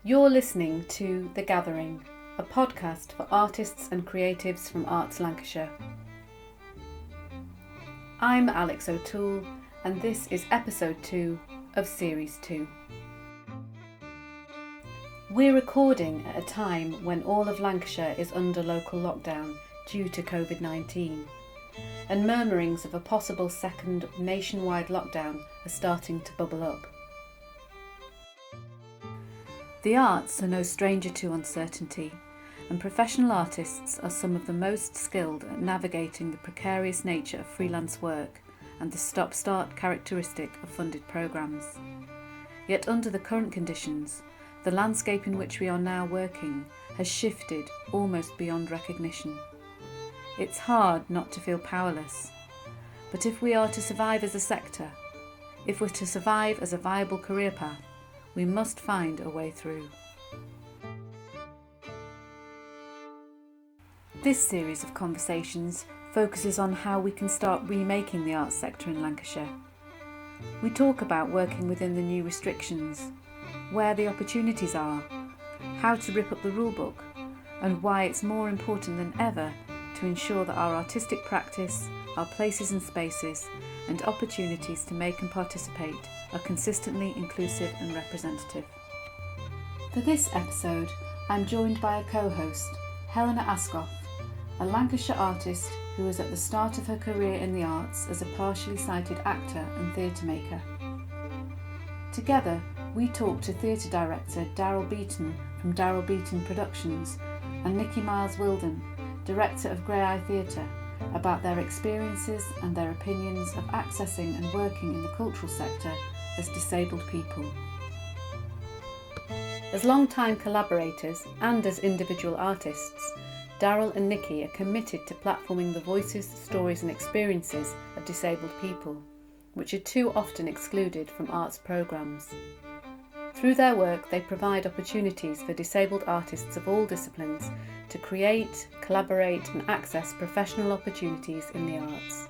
You're listening to The Gathering, a podcast for artists and creatives from Arts Lancashire. I'm Alex O'Toole, and this is episode 2 of series 2. We're recording at a time when all of Lancashire is under local lockdown due to COVID-19, and murmurings of a possible second nationwide lockdown are starting to bubble up. The arts are no stranger to uncertainty, and professional artists are some of the most skilled at navigating the precarious nature of freelance work and the stop-start characteristic of funded programmes. Yet under the current conditions, the landscape in which we are now working has shifted almost beyond recognition. It's hard not to feel powerless, but if we are to survive as a sector, if we're to survive as a viable career path, we must find a way through. This series of conversations focuses on how we can start remaking the arts sector in Lancashire. We talk about working within the new restrictions, where the opportunities are, how to rip up the rulebook, and why it's more important than ever to ensure that our artistic practice, our places and spaces, and opportunities to make and participate are consistently inclusive and representative. For this episode, I'm joined by a co-host, Helena Askoff, a Lancashire artist who was at the start of her career in the arts as a partially sighted actor and theatre maker. Together, we talked to theatre director Daryl Beaton from Daryl Beaton Productions and Nikki Miles Wilden, director of Grey Eye Theatre, about their experiences and their opinions of accessing and working in the cultural sector as disabled people. As long-time collaborators and as individual artists, Daryl and Nikki are committed to platforming the voices, stories and experiences of disabled people, which are too often excluded from arts programmes. Through their work, they provide opportunities for disabled artists of all disciplines to create, collaborate and access professional opportunities in the arts.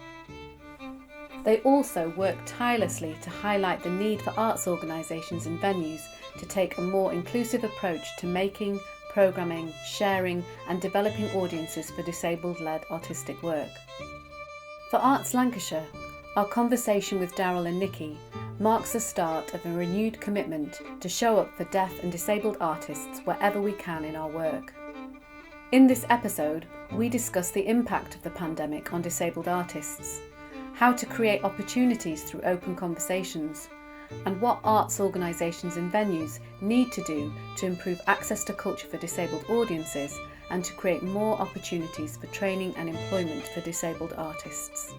They also work tirelessly to highlight the need for arts organisations and venues to take a more inclusive approach to making, programming, sharing and developing audiences for disabled-led artistic work. For Arts Lancashire, our conversation with Daryl and Nikki marks the start of a renewed commitment to show up for deaf and disabled artists wherever we can in our work. In this episode, we discuss the impact of the pandemic on disabled artists, how to create opportunities through open conversations, and what arts organisations and venues need to do to improve access to culture for disabled audiences and to create more opportunities for training and employment for disabled artists.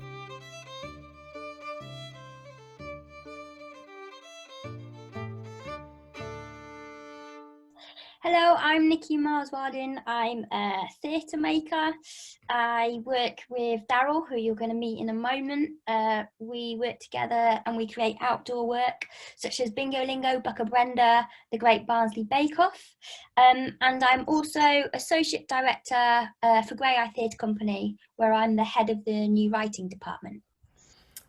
Hello, I'm Nikki Miles-Wilden. I'm a theatre maker. I work with Daryl, who you're going to meet in a moment. We work together and we create outdoor work such as Bingo Lingo, Bucka Brenda, the Great Barnsley Bake Off. And I'm also Associate Director for Grey Eye Theatre Company, where I'm the head of the new writing department.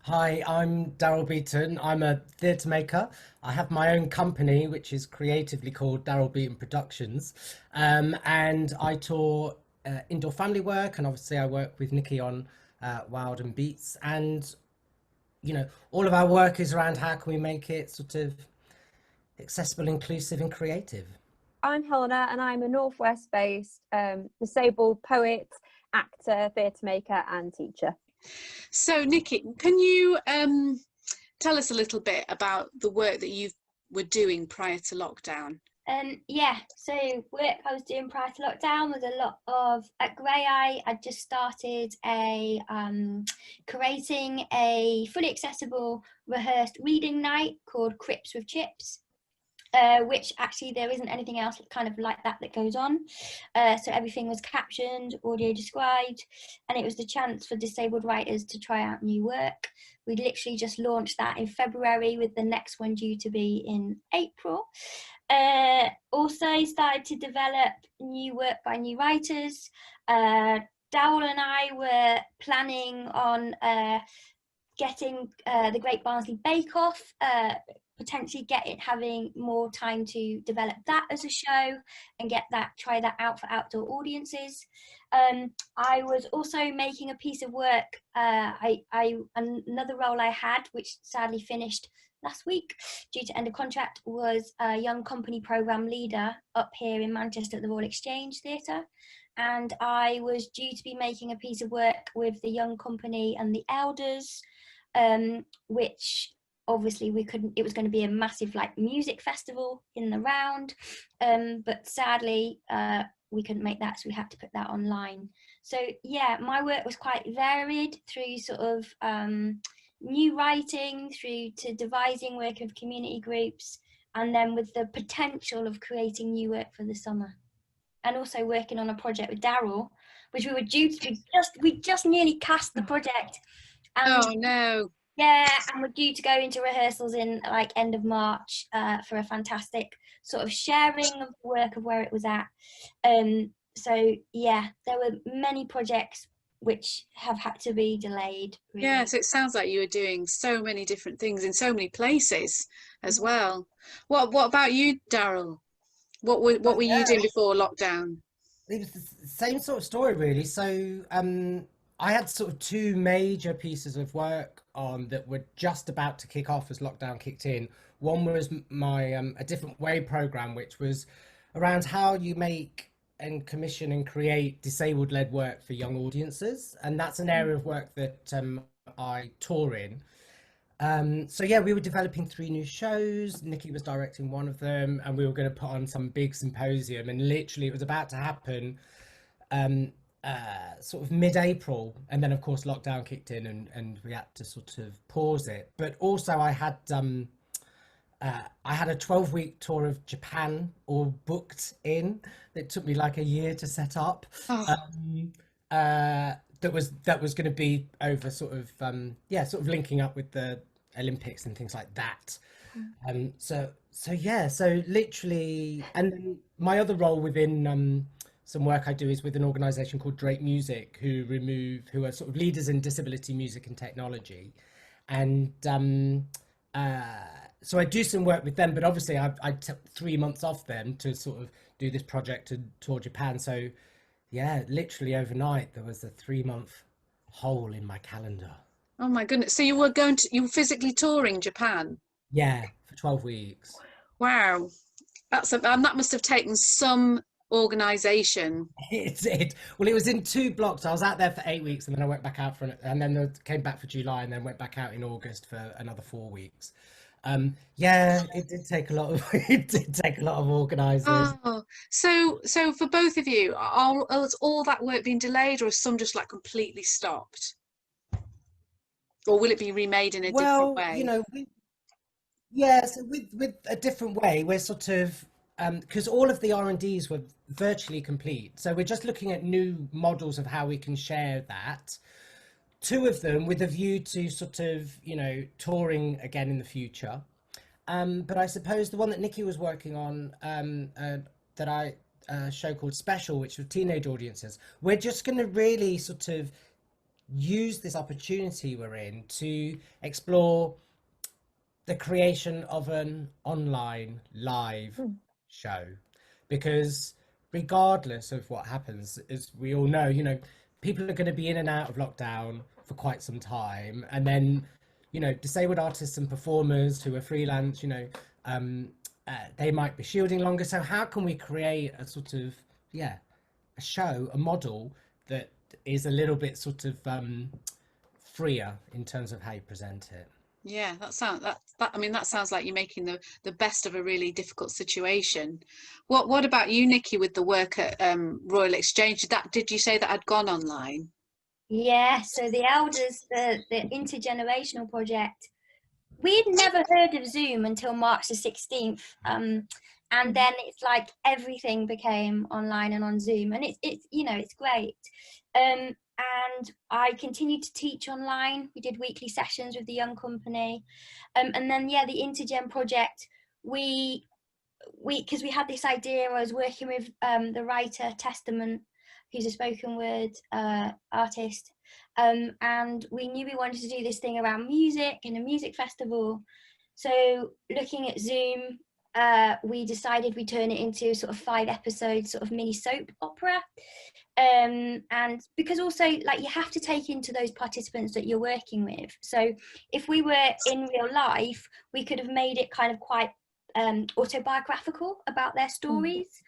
Hi, I'm Daryl Beaton. I'm a theatre maker. I have my own company, which is creatively called Daryl Beaton Productions. And I tour indoor family work, and obviously I work with Nikki on Wild and Beats. And, you know, all of our work is around how can we make it sort of accessible, inclusive and creative. I'm Helena and I'm a Northwest-based disabled poet, actor, theatre maker and teacher. So Nikki, can you tell us a little bit about the work that you were doing prior to lockdown? So work I was doing prior to lockdown was a lot of, at Grey Eye, I just started creating a fully accessible rehearsed reading night called Crips with Chips. Which actually there isn't anything else kind of like that goes on. So everything was captioned, audio described, and it was the chance for disabled writers to try out new work. We literally just launched that in February with the next one due to be in April. Also started to develop new work by new writers. Daryl and I were planning on getting the Great Barnsley Bake Off potentially having more time to develop that as a show and try that out for outdoor audiences. I was also making a piece of work. Another role I had, which sadly finished last week due to end of contract, was a young company program leader up here in Manchester at the Royal Exchange Theatre. And I was due to be making a piece of work with the young company and the elders, which obviously it was going to be a massive like music festival in the round, but sadly we couldn't make that, so we had to put that online. So yeah, my work was quite varied, through sort of new writing through to devising work with community groups, and then with the potential of creating new work for the summer, and also working on a project with Daryl, which we just nearly cast the project. And Oh no. yeah, and we're due to go into rehearsals in like end of March for a fantastic sort of sharing of the work of where it was at. So yeah, there were many projects which have had to be delayed. Really. Yeah, so it sounds like you were doing so many different things in so many places as well. What about you, Daryl? What were you doing before lockdown? It was the same sort of story, really. So I had sort of two major pieces of work on that were just about to kick off as lockdown kicked in. One was my A Different Way program, which was around how you make and commission and create disabled-led work for young audiences, and that's an area of work that I tour in. So yeah, we were developing 3 new shows. Nikki was directing one of them, and we were going to put on some big symposium, and literally it was about to happen sort of mid-April, and then of course lockdown kicked in, and we had to sort of pause it. But also I had a 12-week tour of Japan all booked in. It took me like a year to set up. That was going to be over sort of linking up with the Olympics and things like that. So literally, and then my other role within some work I do is with an organisation called Drake Music, who are sort of leaders in disability music and technology, and so I do some work with them. But obviously, I took 3 months off them to sort of do this project and tour Japan. So yeah, literally overnight there was a 3-month hole in my calendar. Oh my goodness! So you were physically touring Japan? Yeah, for 12 weeks. Wow, and that must have taken some organisation. Well, it was in 2 blocks. I was out there for 8 weeks, and then I went back out and then came back for July, and then went back out in August for another 4 weeks. Yeah, it did take a lot of organisers. Oh, so for both of you, has all that work been delayed, or has some just like completely stopped? Or will it be remade in a different way? You know, so with A Different Way, we're sort of because all of the R&Ds were virtually complete, so we're just looking at new models of how we can share that. 2 of them with a view to sort of, touring again in the future. But I suppose the one that Nikki was working on, a show called Special, which was teenage audiences, we're just going to really sort of use this opportunity we're in to explore the creation of an online live show, because regardless of what happens, as we all know, people are going to be in and out of lockdown for quite some time, and then disabled artists and performers who are freelance, they might be shielding longer. So how can we create a sort of a show, a model that is a little bit sort of freer in terms of how you present it? Yeah, that sounds like you're making the best of a really difficult situation. What about you, Nikki, with the work at Royal Exchange? Did you say that had gone online? Yeah, so the elders, the intergenerational project, we'd never heard of Zoom until March the 16th, and then it's like everything became online and on Zoom, and it's great. And I continued to teach online. We did weekly sessions with the young company, and then the Intergen project, because we had this idea. I was working with the writer Testament, who's a spoken word artist, and we knew we wanted to do this thing around music and a music festival. So looking at Zoom, we decided we'd turn it into sort of 5 episodes, sort of mini soap opera. And because also, like, you have to take into those participants that you're working with. So if we were in real life, we could have made it kind of quite autobiographical about their stories.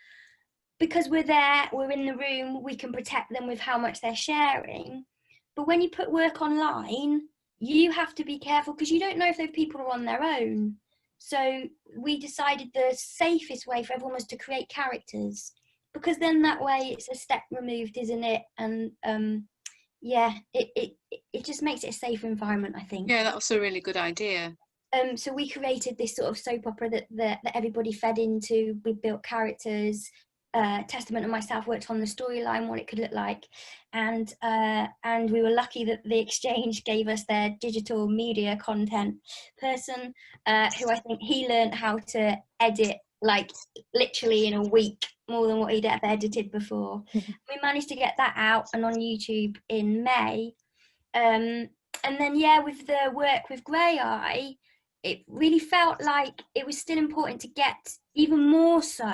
Because we're there, we're in the room, we can protect them with how much they're sharing. But when you put work online, you have to be careful because you don't know if those people are on their own. So we decided the safest way for everyone was to create characters, because then that way it's a step removed, isn't it? And it just makes it a safer environment, I think. Yeah, that was a really good idea. So we created this sort of soap opera that everybody fed into. We built characters. Testament and myself worked on the storyline, what it could look like, and we were lucky that the Exchange gave us their digital media content person, who I think he learned how to edit like literally in a week, more than what he'd ever edited before. We managed to get that out and on YouTube in May, and then with the work with Grey Eye, it really felt like it was still important to get, even more so,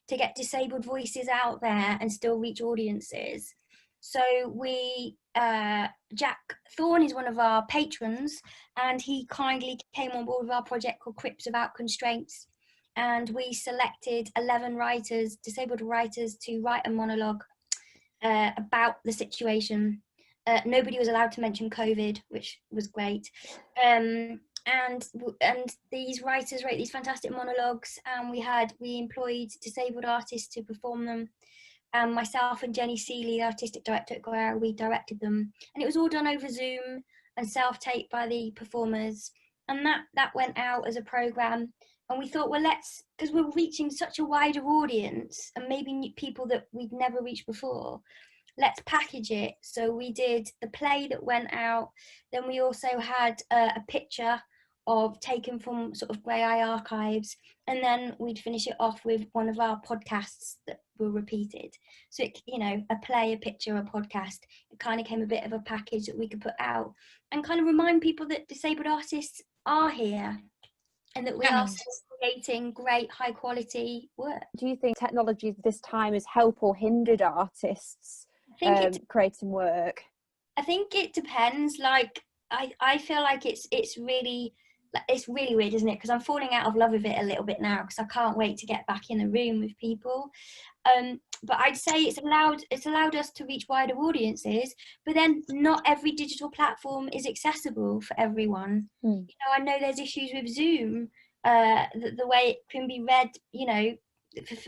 to get disabled voices out there and still reach audiences. So we, Jack Thorne is one of our patrons, and he kindly came on board with our project called Crips Without Constraints. And we selected 11 writers, disabled writers, to write a monologue about the situation. Nobody was allowed to mention COVID, which was great. And these writers wrote these fantastic monologues, and we employed disabled artists to perform them. And myself and Jenny Seeley, the artistic director at Grey Eye, we directed them, and it was all done over Zoom and self-taped by the performers. And that went out as a program. And we thought, well, because we're reaching such a wider audience, and maybe people that we'd never reached before, let's package it. So we did the play that went out. Then we also had a picture taken from sort of Grey Eye archives, and then we'd finish it off with one of our podcasts that were repeated. So it, a play, a picture, a podcast, it kind of came a bit of a package that we could put out and kind of remind people that disabled artists are here and that we are still creating great high quality work. Do you think technology this time has helped or hindered artists creating work? I think it depends. Like I feel like it's really weird, isn't it? Because I'm falling out of love with it a little bit now, because I can't wait to get back in the room with people. But I'd say it's allowed us to reach wider audiences, but then not every digital platform is accessible for everyone. I know there's issues with Zoom, the way it can be read,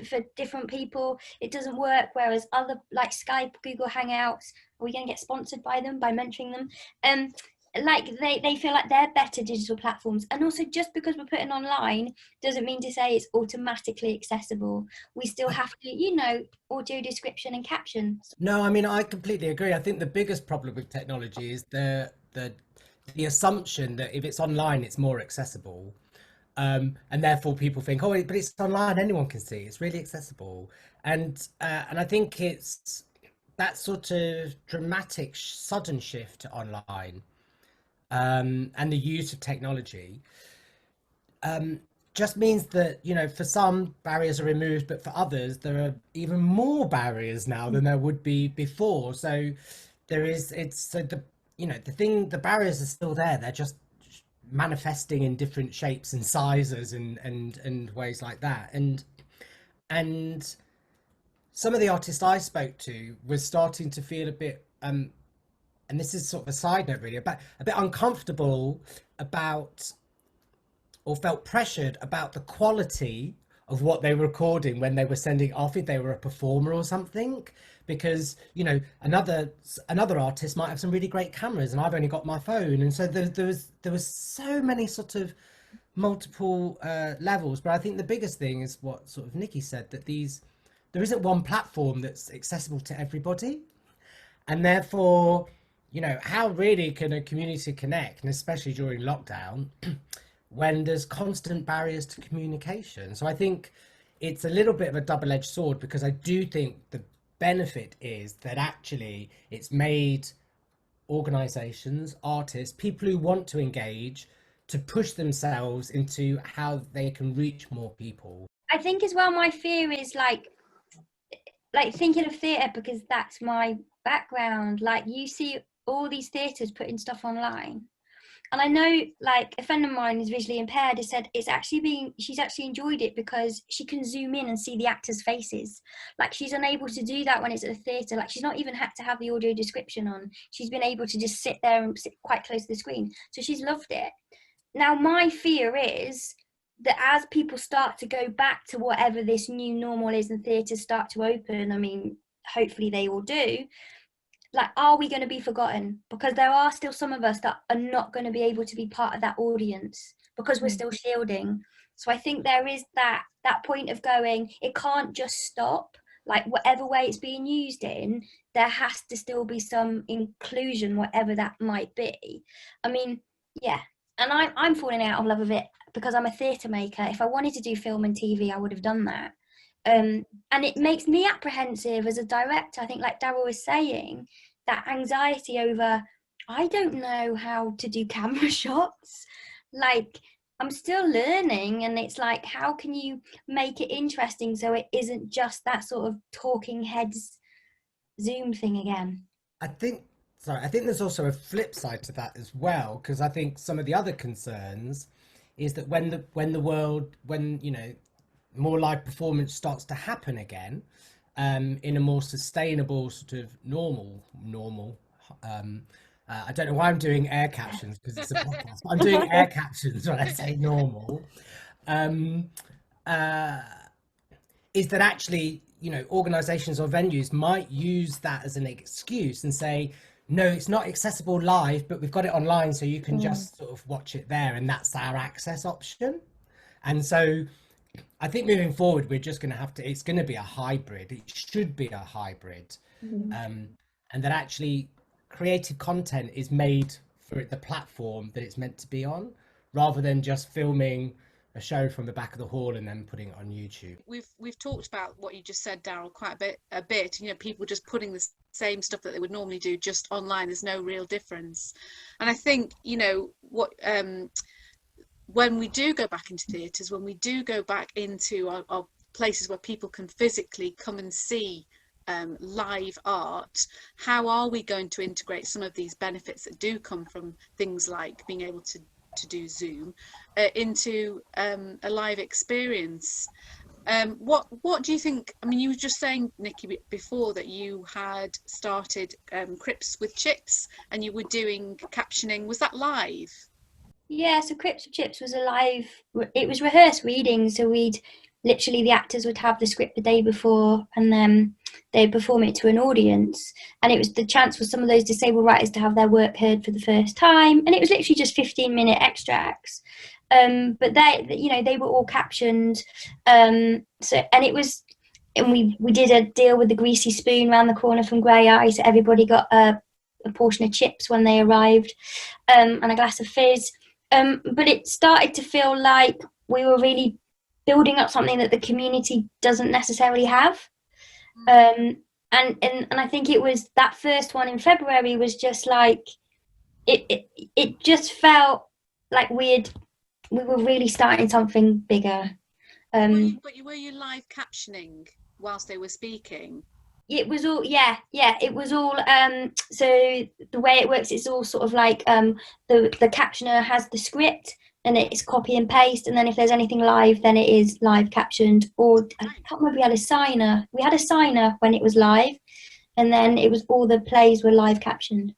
for different people, it doesn't work, whereas other, like Skype, Google Hangouts, are we going to get sponsored by them by mentioning them? Like they feel like they're better digital platforms. And also, just because we're putting online doesn't mean to say it's automatically accessible. We still have to, audio description and captions. No, I mean, I completely agree. I think the biggest problem with technology is the assumption that if it's online, it's more accessible. And therefore people think, oh, but it's online, anyone can see, it's really accessible. And I think it's that sort of dramatic, sudden shift to online, and the use of technology, just means that, for some barriers are removed, but for others, there are even more barriers now than there would be before. So the barriers are still there. They're just manifesting in different shapes and sizes and ways like that. And some of the artists I spoke to was starting to feel a bit, and this is sort of a side note really, but a bit uncomfortable about, or felt pressured about, the quality of what they were recording when they were sending off, if they were a performer or something, because another artist might have some really great cameras and I've only got my phone, and so there was so many sort of multiple levels. But I think the biggest thing is what sort of Nikki said, that there isn't one platform that's accessible to everybody, and therefore how really can a community connect, and especially during lockdown when there's constant barriers to communication. So I think it's a little bit of a double-edged sword, because I do think the benefit is that actually it's made organizations, artists, people who want to engage, to push themselves into how they can reach more people. I think as well, my fear is like thinking of theatre, because that's my background. Like, you see all these theatres putting stuff online, and I know, like, a friend of mine who's visually impaired has said she's actually enjoyed it because she can zoom in and see the actors' faces. Like, she's unable to do that when it's at a theatre. Like, she's not even had to have the audio description on. She's been able to just sit there and sit quite close to the screen. So she's loved it. Now, my fear is that as people start to go back to whatever this new normal is and theatres start to open, I mean, hopefully they all do, like, are we going to be forgotten? Because there are still some of us that are not going to be able to be part of that audience because we're still shielding. So I think there is that point of going, it can't just stop. Like, whatever way it's being used in, there has to still be some inclusion, whatever that might be. I mean, yeah. And I'm falling out of love with it because I'm a theatre maker. If I wanted to do film and TV, I would have done that. And it makes me apprehensive as a director. I think, like Daryl was saying, that anxiety over, I don't know how to do camera shots. Like, I'm still learning, and it's like, how can you make it interesting so it isn't just that sort of talking heads Zoom thing again? I think there's also a flip side to that as well, because I think some of the other concerns is that when you know, more live performance starts to happen again, in a more sustainable sort of normal. I don't know why I'm doing air captions because it's a podcast, but I'm doing air captions when I say normal. Is that actually, you know, organisations or venues might use that as an excuse and say, no, it's not accessible live, but we've got it online, so you can just sort of watch it there, and that's our access option. And so I think moving forward, we're just going to have to, it's going to be a hybrid. It should be a hybrid. And that actually creative content is made for the platform that it's meant to be on, rather than just filming a show from the back of the hall and then putting it on YouTube. We've talked about what you just said, Daryl, quite a bit. You know, people just putting the same stuff that they would normally do just online. There's no real difference. And I think, you know, what when we do go back into theatres, when we do go back into our places where people can physically come and see live art, how are we going to integrate some of these benefits that do come from things like being able to do Zoom into a live experience? What do you think? I mean, you were just saying, Nikki, before that you had started Crips with Chips and you were doing captioning. Was that live? Yeah, so Crips with Chips was a live, it was rehearsed reading, so the actors would have the script the day before and then they'd perform it to an audience, and it was the chance for some of those disabled writers to have their work heard for the first time, and it was literally just 15-minute extracts, but they were all captioned, and we did a deal with the Greasy Spoon round the corner from Grey Eye, so everybody got a portion of chips when they arrived, and a glass of fizz, but it started to feel like we were really building up something that the community doesn't necessarily have, and I think it was that first one in February was just like it just felt like we were really starting something bigger. Were you live captioning whilst they were speaking? It was all it was all so the way it works, it's all sort of like the captioner has the script and it's copy and paste, and then if there's anything live, then it is live captioned. Or I can't remember, we had a signer when it was live, and then it was all the plays were live captioned.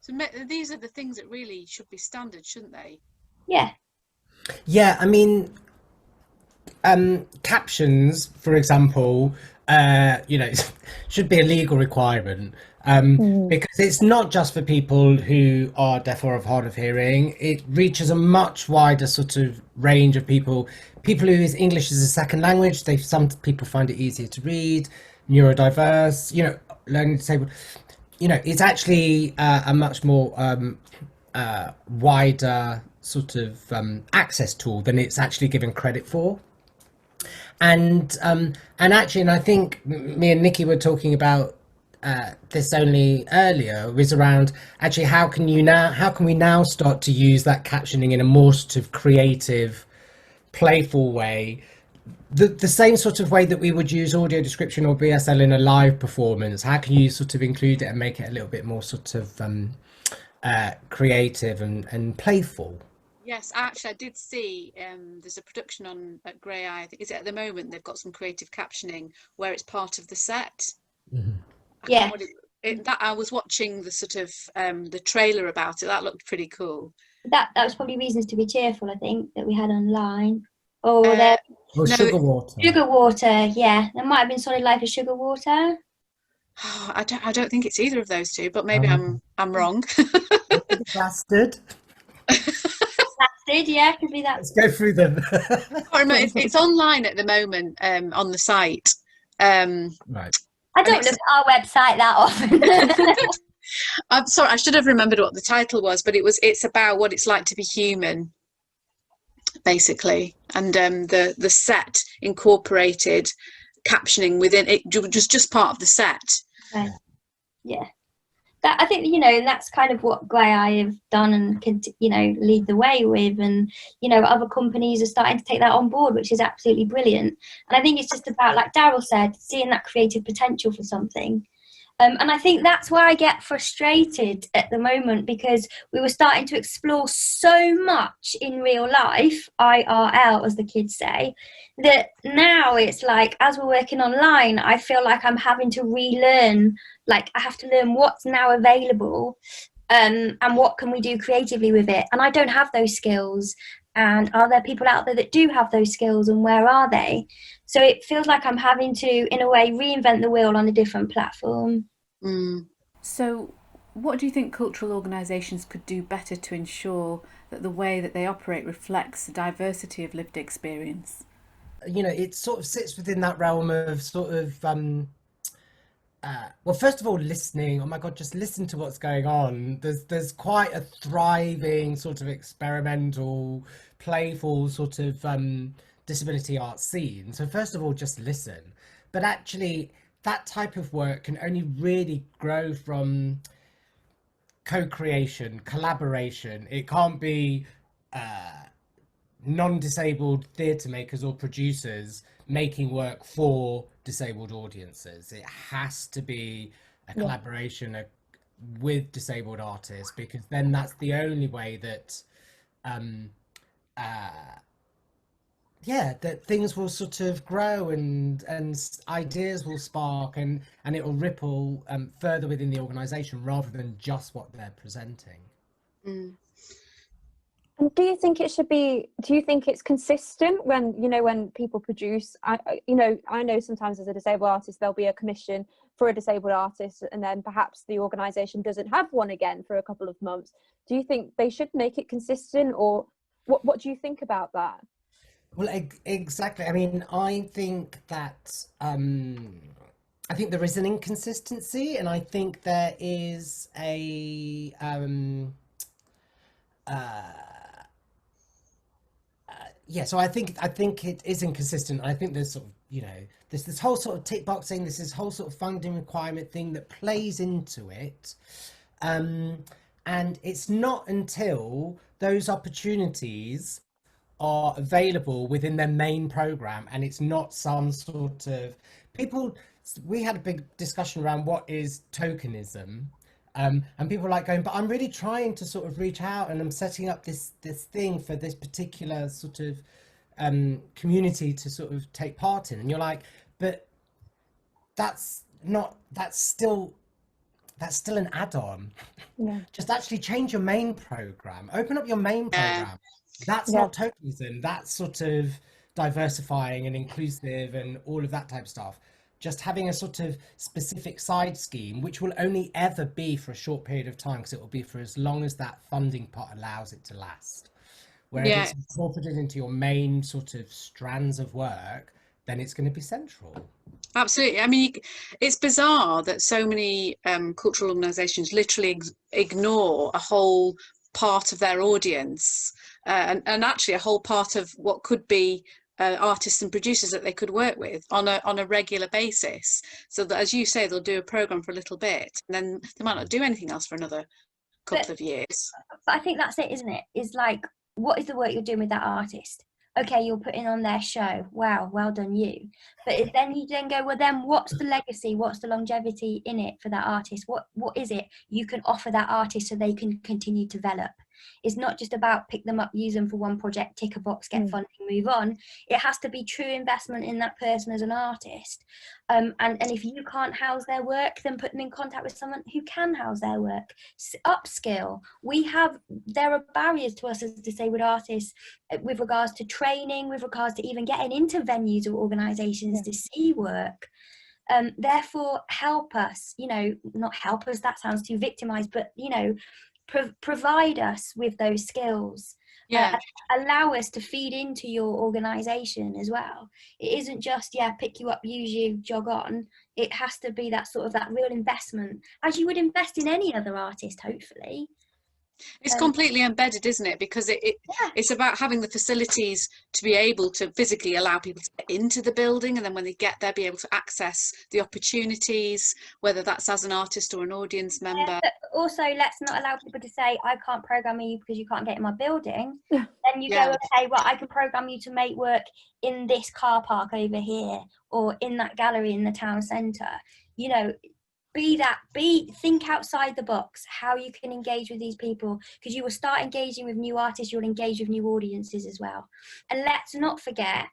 So these are the things that really should be standard, shouldn't they? Yeah, I mean, captions, for example, you know, should be a legal requirement, because it's not just for people who are deaf or of hard of hearing. It reaches a much wider sort of range of people who use English as a second language. Some people find it easier to read, neurodiverse, you know, learning disabled. You know, it's actually a much more wider sort of access tool than it's actually given credit for. And I think me and Nikki were talking about this only earlier, was around actually how can we now start to use that captioning in a more sort of creative, playful way, the same sort of way that we would use audio description or BSL in a live performance. How can you sort of include it and make it a little bit more sort of creative and playful? Yes, actually, I did see there's a production on at Grey Eye. I think is it at the moment they've got some creative captioning where it's part of the set. Yeah. That I was watching the sort of the trailer about it. That looked pretty cool. That was probably Reasons to be Cheerful, I think, that we had online. Or Or No, Sugar Water. Sugar Water, yeah. There might have been Solid Life of Sugar Water. I don't think it's either of those two, but maybe I'm wrong. Bastard. Bastard, yeah, could be that. Let's go through them. It's online at the moment on the site. Right. I don't look at our website that often. I'm sorry, I should have remembered what the title was, but it's about what it's like to be human, basically, and the set incorporated captioning within it, just part of the set. Right. Yeah. That, I think, you know, that's kind of what Grey Eye have done and can, you know, lead the way with, and, you know, other companies are starting to take that on board, which is absolutely brilliant. And I think it's just about, like Daryl said, seeing that creative potential for something. And I think that's why I get frustrated at the moment, because we were starting to explore so much in real life, IRL as the kids say, that now it's like, as we're working online, I feel like I'm having to relearn, like I have to learn what's now available, and what can we do creatively with it. And I don't have those skills. And are there people out there that do have those skills, and where are they? So it feels like I'm having to, in a way, reinvent the wheel on a different platform. So what do you think cultural organisations could do better to ensure that the way that they operate reflects the diversity of lived experience? You know, it sort of sits within that realm of sort of, well, first of all, listening. Oh my God, just listen to what's going on. There's quite a thriving sort of experimental, playful sort of disability art scene. So first of all, just listen. But actually, that type of work can only really grow from co-creation, collaboration. It can't be non-disabled theatre makers or producers making work for disabled audiences. It has to be a collaboration with disabled artists, because then that's the only way that that things will sort of grow and ideas will spark and it will ripple further within the organisation rather than just what they're presenting. And do you think it's consistent when, you know, when people produce, I know sometimes as a disabled artist, there'll be a commission for a disabled artist and then perhaps the organisation doesn't have one again for a couple of months. Do you think they should make it consistent, or what do you think about that? Well, exactly. I mean, I think that I think there is an inconsistency, and I think there is a so I think it is inconsistent. I think there's sort of, you know, this whole sort of tick boxing, this whole sort of funding requirement thing that plays into it, and it's not until those opportunities are available within their main program, and it's not some sort of we had a big discussion around what is tokenism, and people are like going, but I'm really trying to sort of reach out and I'm setting up this thing for this particular sort of community to sort of take part in, and you're like, but that's still an add-on. Just actually change your main program, open up your main program. That's not tokenism, that's sort of diversifying and inclusive and all of that type of stuff. Just having a sort of specific side scheme, which will only ever be for a short period of time, because it will be for as long as that funding pot allows it to last. Whereas it's incorporated into your main sort of strands of work, then it's going to be central. Absolutely. I mean, it's bizarre that so many cultural organisations literally ignore a whole part of their audience, and actually a whole part of what could be artists and producers that they could work with on a regular basis, so that, as you say, they'll do a program for a little bit and then they might not do anything else for another couple of years. But I think that's it, isn't it? Is like, what is the work you're doing with that artist? Okay, you're putting on their show. Wow, well done you. But then you then go, well, then what's the legacy? What's the longevity in it for that artist? What is it you can offer that artist so they can continue to develop? It's not just about pick them up, use them for one project, tick a box, get funding, move on. It has to be true investment in that person as an artist. And if you can't house their work, then put them in contact with someone who can house their work. Upskill. There are barriers to us as disabled artists with regards to training, with regards to even getting into venues or organisations to see work. Therefore, help us, not help us, that sounds too victimised, but, provide us with those skills. Allow us to feed into your organisation as well. It isn't just pick you up, use you, jog on. It has to be that real investment, as you would invest in any other artist, hopefully. It's completely embedded, isn't it? Because it's about having the facilities to be able to physically allow people to get into the building, and then when they get there, be able to access the opportunities, whether that's as an artist or an audience member. But also, let's not allow people to say, I can't program you because you can't get in my building. Then you go, okay, well, I can program you to make work in this car park over here, or in that gallery in the town centre. Think outside the box, how you can engage with these people, because you will start engaging with new artists, you'll engage with new audiences as well. And let's not forget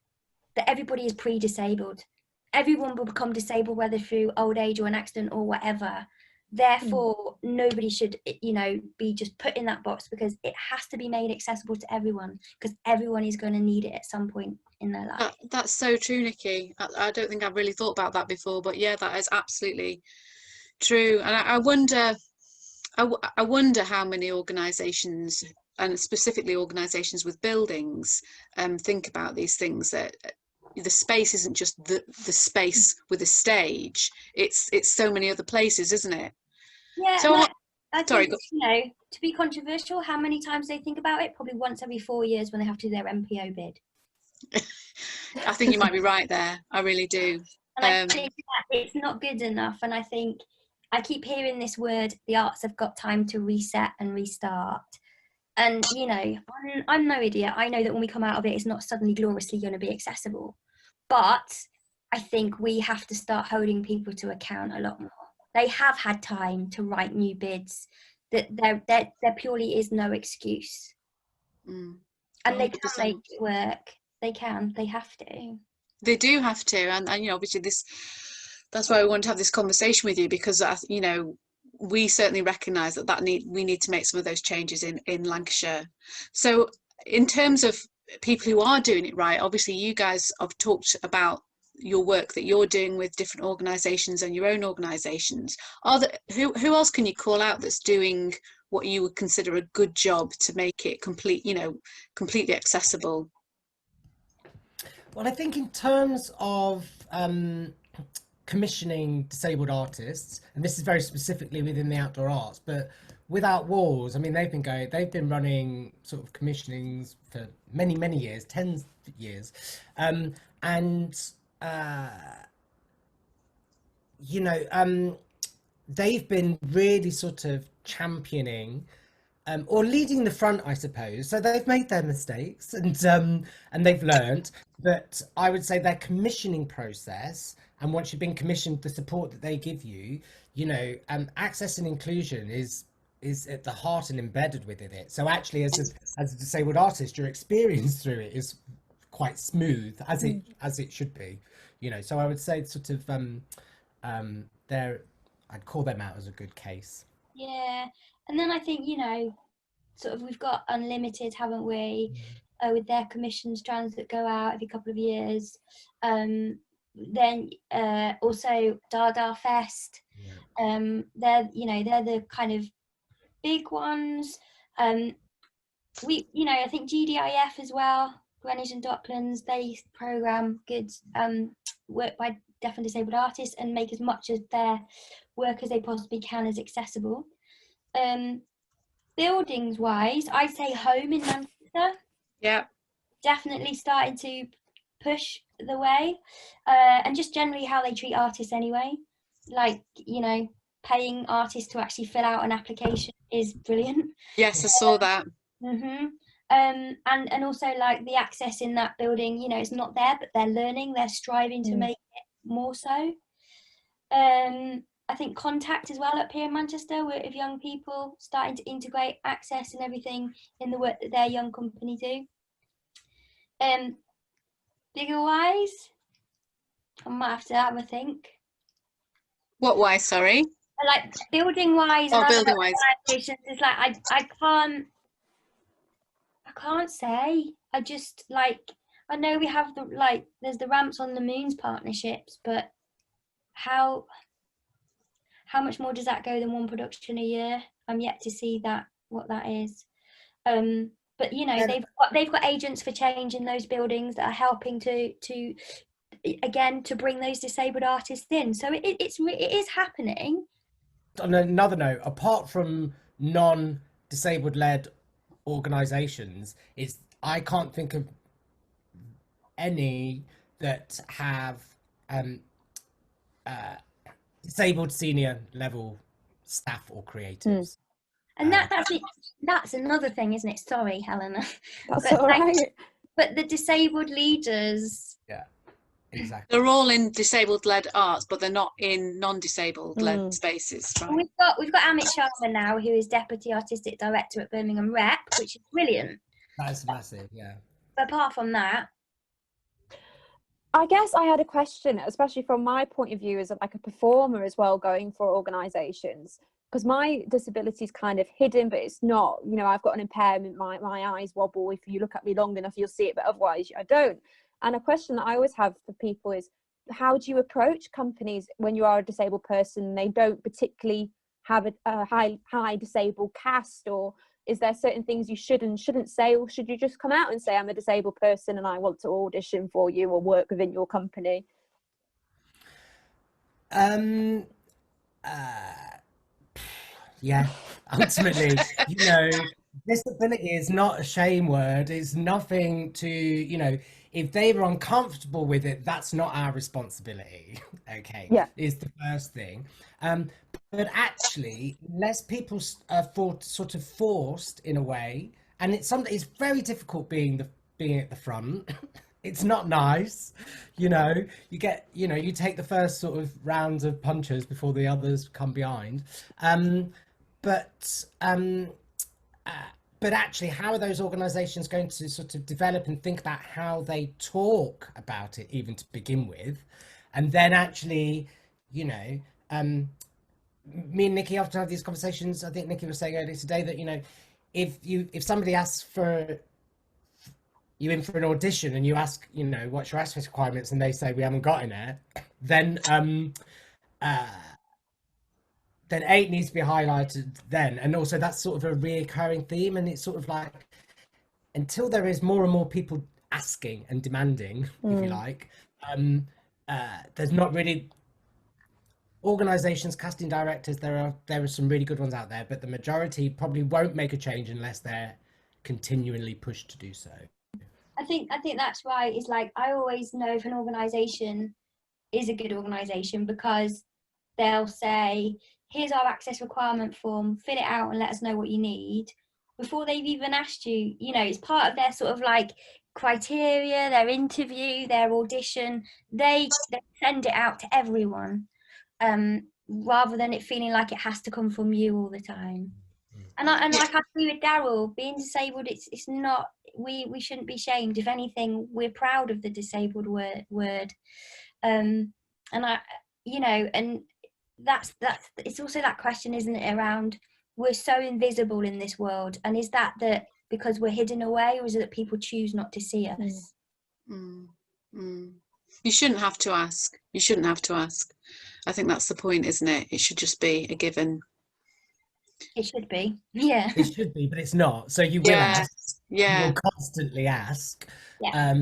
that everybody is pre-disabled. Everyone will become disabled, whether through old age or an accident or whatever. Therefore, nobody should, be just put in that box, because it has to be made accessible to everyone, because everyone is going to need it at some point in their life. That's so true, Nikki. I don't think I've really thought about that before, but yeah, that is absolutely true. And I wonder how many organisations, and specifically organisations with buildings, think about these things, that the space isn't just the space with a stage. It's so many other places, isn't it? Yeah. So I think, to be controversial, how many times they think about it? Probably once every 4 years when they have to do their MPO bid. I think you might be right there. I really do. And I think that it's not good enough. And I think I keep hearing this word, the arts have got time to reset and restart. And, I'm no idiot. I know that when we come out of it, it's not suddenly gloriously going to be accessible. But I think we have to start holding people to account a lot more. They have had time to write new bids. That there purely is no excuse. And they can make it work. They have to. They do have to. And obviously that's why I want to have this conversation with you, because we certainly recognise we need to make some of those changes in Lancashire. So in terms of people who are doing it right, obviously you guys have talked about your work that you're doing with different organisations and your own organisations. Who else can you call out that's doing what you would consider a good job to make it completely accessible? Well, I think in terms of commissioning disabled artists, and this is very specifically within the outdoor arts, but Without Walls, I mean, they've been running sort of commissionings for many years, 10 years, they've been really sort of championing or leading the front, I suppose. So they've made their mistakes and they've learned. But I would say their commissioning process, and once you've been commissioned, the support that they give you, access and inclusion is at the heart and embedded within it. So actually, as a disabled artist, your experience through it is quite smooth, as it should be. So I would say sort of I'd call them out as a good case. Yeah, and then I think sort of we've got Unlimited, haven't we? With their commissions strands that go out every couple of years. Then also Dada Fest. Yeah. They're the kind of big ones. I think GDIF as well, Greenwich and Docklands, they program good work by deaf and disabled artists and make as much of their work as they possibly can as accessible. Buildings wise, I'd say Home in Manchester. Yeah, definitely starting to push the way, and just generally how they treat artists anyway. Like, you know, paying artists to actually fill out an application is brilliant. Yes, I saw that. And also like the access in that building, you know, it's not there, but they're learning, they're striving to make it more so. I think Contact as well up here in Manchester, with young people starting to integrate access and everything in the work that their young company do. Bigger wise, I might have to have a think. What wise, sorry? Like building wise, Oh, and building wise. it's like I can't say. I just like, I know we have the, like, there's the Ramps on the Moons partnerships, but how much more does that go than one production a year? I'm yet to see that, what that is. But you know, they've got agents for change in those buildings that are helping to again to bring those disabled artists in. So it is happening. On another note, apart from non-disabled led organisations, I can't think of any that have disabled senior level staff or creatives. And that's another thing, isn't it? Sorry, Helena. That's But, all like, right. but the disabled leaders, Yeah, exactly. They're all in disabled led arts, but they're not in non-disabled led spaces, right? we've got Amit Sharma now, who is Deputy Artistic Director at Birmingham Rep, which is brilliant. That's massive, yeah. But apart from that, I guess I had a question, especially from my point of view as like a performer as well, going for organisations, because my disability is kind of hidden, but it's not, you know, I've got an impairment, my eyes wobble. If you look at me long enough, you'll see it, but otherwise I don't. And a question that I always have for people is, how do you approach companies when you are a disabled person, they don't particularly have a high disabled cast, or is there certain things you should and shouldn't say, or should you just come out and say, I'm a disabled person and I want to audition for you or work within your company? Yeah, ultimately, you know, disability is not a shame word. It's nothing to, you know, if they were uncomfortable with it, that's not our responsibility. Okay, yeah, is the first thing. But actually, less people are sort of forced in a way, and it's very difficult being at the front. It's not nice, you know. You take the first sort of rounds of punches before the others come behind. But actually, how are those organisations going to sort of develop and think about how they talk about it, even to begin with, and then actually, you know, me and Nikki often have these conversations. I think Nikki was saying earlier today that, you know, if somebody asks for you in for an audition and you ask, you know, what's your access requirements, and they say we haven't got in it, then it needs to be highlighted then. And also that's sort of a reoccurring theme, and it's sort of like, until there is more and more people asking and demanding, if you like, there's not really organizations, casting directors, there are some really good ones out there, but the majority probably won't make a change unless they're continually pushed to do so. I think that's right. It's like, I always know if an organisation is a good organisation because they'll say, here's our access requirement form, fill it out and let us know what you need, before they've even asked you. You know, it's part of their sort of like criteria, their interview, their audition. They send it out to everyone, rather than it feeling like it has to come from you all the time. And like I agree with Daryl, being disabled, it's not, we shouldn't be shamed. If anything, we're proud of the disabled word. And I, you know, and that's it's also that question, isn't it, around, we're so invisible in this world, and is that because we're hidden away, or is it that people choose not to see us? You shouldn't have to ask. I think that's the point, isn't it? It should just be a given. It should be, yeah. It should be, but it's not. So you will ask. Yeah. You'll constantly ask. Yeah.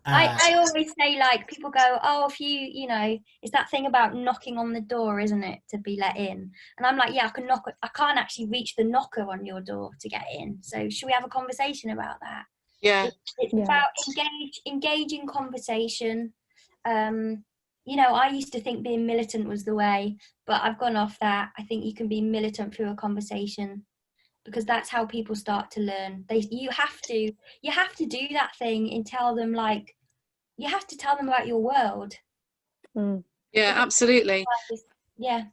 I always say, like, people go, oh, if you know, it's that thing about knocking on the door, isn't it, to be let in? And I'm like, yeah, I can't actually reach the knocker on your door to get in. So should we have a conversation about that? Yeah. It's Yeah. about engaging conversation. You know, I used to think being militant was the way, but I've gone off that. I think you can be militant through a conversation, because that's how people start to learn. You have to do that thing and tell them, like, you have to tell them about your world. Yeah, absolutely. Yeah.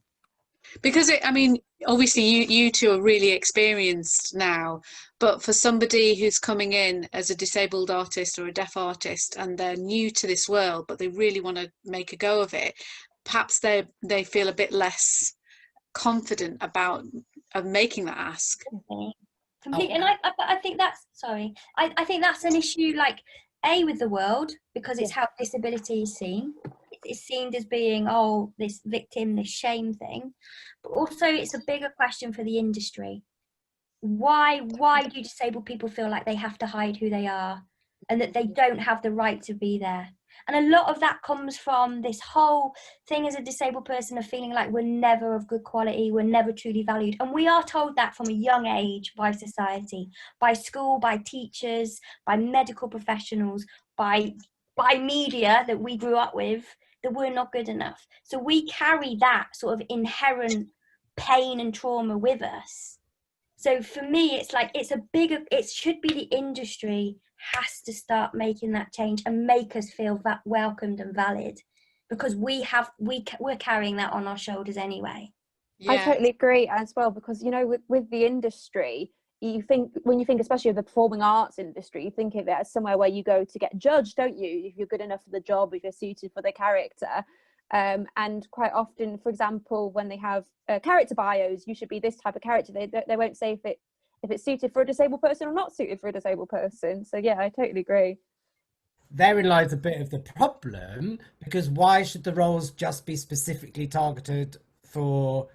Because I mean, obviously you two are really experienced now, but for somebody who's coming in as a disabled artist or a deaf artist and they're new to this world, but they really want to make a go of it, perhaps they feel a bit less confident about making that ask. Completely. And I think that's, sorry, I think that's an issue, like, with the world, because it's how disability is seen. It's seen as being, oh, this victim, this shame thing. But also it's a bigger question for the industry. Why do disabled people feel like they have to hide who they are and that they don't have the right to be there? And a lot of that comes from this whole thing as a disabled person of feeling like we're never of good quality, we're never truly valued. And we are told that from a young age by society, by school, by teachers, by medical professionals, by media that we grew up with, that we're not good enough. So we carry that sort of inherent pain and trauma with us. So for me, it's like, it should be the industry has to start making that change and make us feel that welcomed and valid, because we're carrying that on our shoulders anyway. I totally agree as well, because, you know, with the industry, when you think especially of the performing arts industry, you think of it as somewhere where you go to get judged, don't you? If you're good enough for the job, if you're suited for the character. And quite often, for example, when they have character bios, you should be this type of character. They won't say if it's suited for a disabled person or not suited for a disabled person. So yeah, I totally agree. Therein lies a bit of the problem, because why should the roles just be specifically targeted for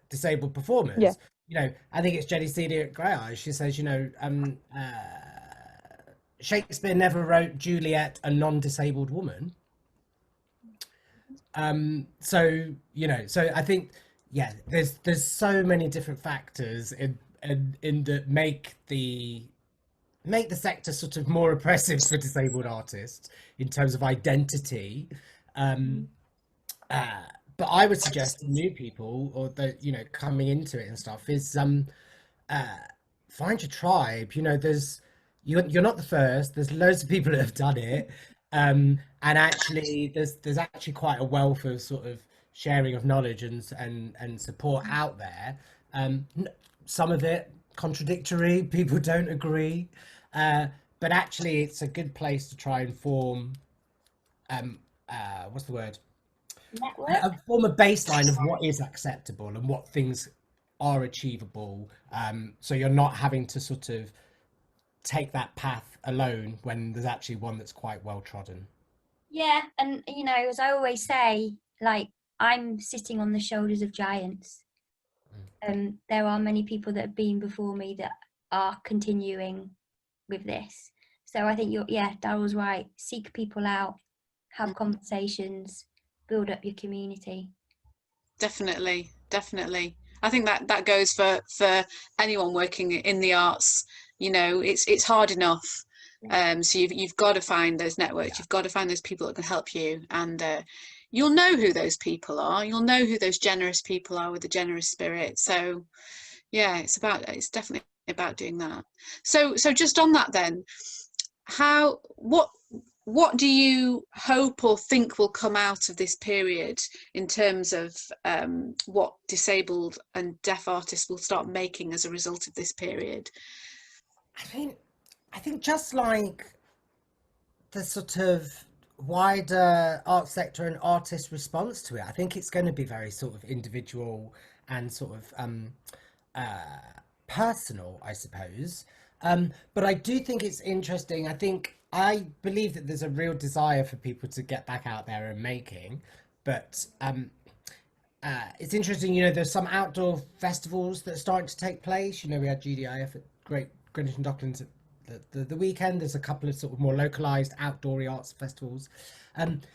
disabled performers? Yeah. You know, I think it's Jenny Celia at Grey Eyes. She says, you know, Shakespeare never wrote Juliet a non-disabled woman. So, you know, so I think, yeah, there's so many different factors in that make the sector sort of more oppressive for disabled artists in terms of identity. But I would suggest to new people, or the, you know, coming into it and stuff, is find your tribe. You know, you're not the first. There's loads of people that have done it. And actually there's actually quite a wealth of sort of sharing of knowledge and support out there. Some of it contradictory, people don't agree, but actually it's a good place to try and form what's the word? Form a baseline of what is acceptable and what things are achievable, so you're not having to sort of take that path alone when there's actually one that's quite well trodden. Yeah, and you know, as I always say, like, I'm sitting on the shoulders of giants. There are many people that have been before me that are continuing with this. So I think Daryl's right. Seek people out, have conversations, build up your community. Definitely. I think that goes for anyone working in the arts. You know, it's hard enough. So you've got to find those networks. You've got to find those people that can help you, and you'll know who those people are. You'll know who those generous people are with a generous spirit. So yeah, it's definitely about doing that. So just on that then, what do you hope or think will come out of this period in terms of what disabled and deaf artists will start making as a result of this period? I think just like the sort of wider art sector and artist response to it, I think it's going to be very sort of individual and sort of personal, I suppose. But I do think it's interesting. I believe that there's a real desire for people to get back out there and making, but it's interesting, you know, there's some outdoor festivals that are starting to take place. You know, we had GDIF at Great Greenwich and Docklands at the weekend. There's a couple of sort of more localized outdoor arts festivals. And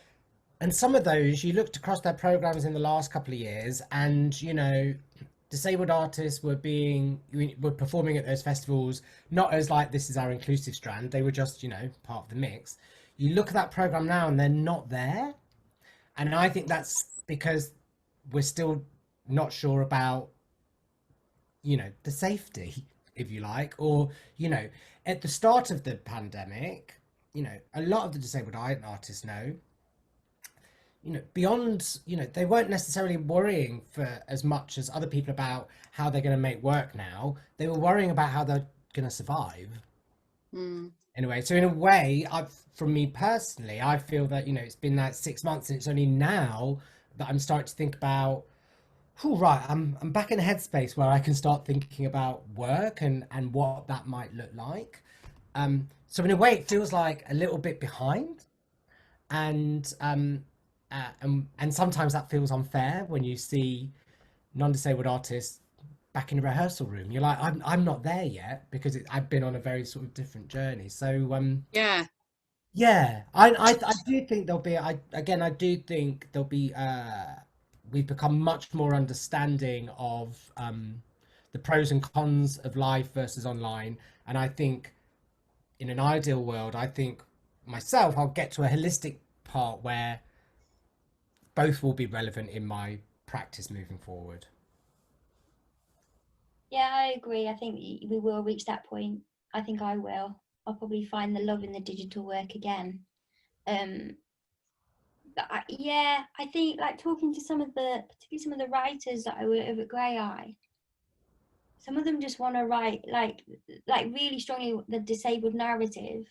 some of those, you looked across their programs in the last couple of years, and, you know, disabled artists were performing at those festivals, not as like, this is our inclusive strand, they were just, you know, part of the mix. You look at that program now and they're not there. And I think that's because we're still not sure about, you know, the safety, if you like, or, you know, at the start of the pandemic, you know, a lot of the disabled artists know, you know, beyond, you know, they weren't necessarily worrying for as much as other people about how they're going to make work now. They were worrying about how they're going to survive. Anyway, so in a way, from me personally, I feel that, you know, it's been like 6 months, and it's only now that I'm starting to think about, oh, right, I'm back in a headspace where I can start thinking about work and what that might look like. So in a way, it feels like a little bit behind, and sometimes that feels unfair when you see non-disabled artists back in a rehearsal room. You're like, I'm not there yet, because I've been on a very sort of different journey. So yeah, I do think there'll be, I do think there'll be, we've become much more understanding of the pros and cons of live versus online. And I think in an ideal world, I think myself, I'll get to a holistic part where both will be relevant in my practice moving forward. Yeah, I agree. I think we will reach that point. I think I will. I'll probably find the love in the digital work again. But I think, like, talking to particularly some of the writers that I work with at Grey Eye, some of them just want to write like really strongly the disabled narrative,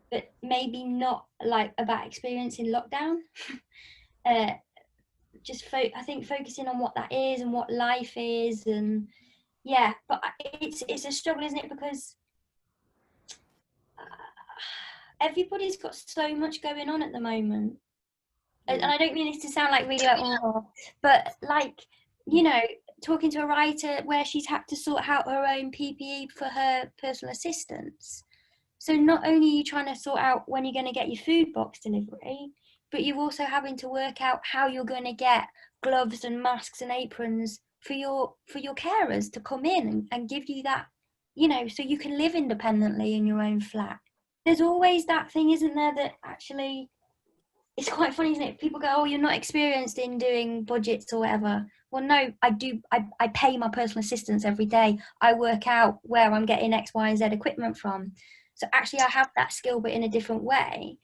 but maybe not like about experience in lockdown. I think focusing on what that is and what life is, and yeah, but it's a struggle, isn't it? Because everybody's got so much going on at the moment, and I don't mean this to sound like really like, oh, but like, you know, talking to a writer where she's had to sort out her own PPE for her personal assistants. So not only are you trying to sort out when you're going to get your food box delivery, but you're also having to work out how you're going to get gloves and masks and aprons for your carers to come in and give you that, you know, so you can live independently in your own flat. There's always that thing, isn't there, that actually, it's quite funny, isn't it? People go, oh, you're not experienced in doing budgets or whatever. Well, no, I do. I pay my personal assistants every day. I work out where I'm getting X, Y, and Z equipment from. So actually, I have that skill, but in a different way.